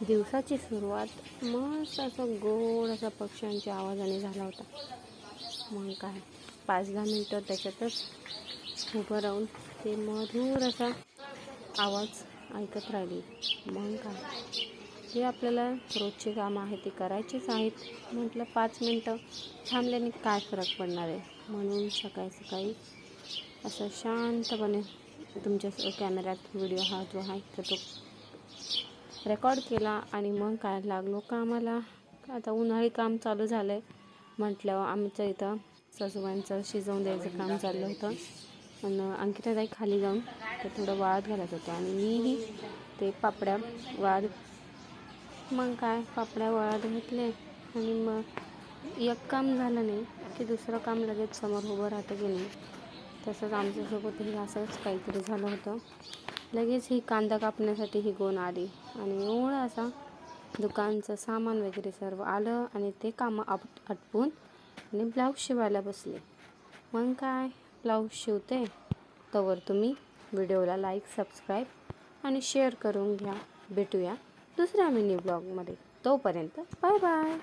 दिवसाची सुरुवात मस्त असं गोड असा पक्ष्यांच्या आवाजाने झाला होता. मग काय 5-10 मिनटं त्याच्यातच उभं राहून ते मधुर असा आवाज ऐकत राहिली. मग काय जे आपल्याला रोजची कामं आहे ती करायचीच आहेत. म्हटलं 5 मिनटं थांबल्याने काय फरक पडणार आहे, म्हणून सकाळी सकाळी असं शांतपणे तुमच्या कॅमेऱ्यात व्हिडिओ हा जो आहे तर तो रेकॉर्ड केला आणि मग काय लागलो कामाला. आता उन्हाळी काम चालू झालं आहे म्हटल्यावर आमचं इथं सासूबाईंचं शिजवून द्यायचं काम चाललं होतं. आणि अंकिताताई खाली जाऊन ते थोडं वाळत घालत होतं आणि मीही ते पापड्या मग काय पापड्या वाळत घातले आणि मग एक काम झालं नाही की दुसरं काम लगेच समोर उभं राहतं की नाही. तसंच आमच्यासोबतही असंच काहीतरी झालं होतं. लगेच ही कांदा कापण्यासाठी ही गोण आली आणि एवढं असा दुकानचं सामान वगैरे सर्व आलं आणि ते कामं आटपून आणि ब्लाऊज शिवायला बसले. मग काय ब्लाऊज शिवते तोवर तुम्ही व्हिडिओला लाईक, सबस्क्राईब आणि शेअर करून घ्या. भेटूया दुसऱ्या मिनी ब्लॉगमध्ये. तोपर्यंत बाय बाय.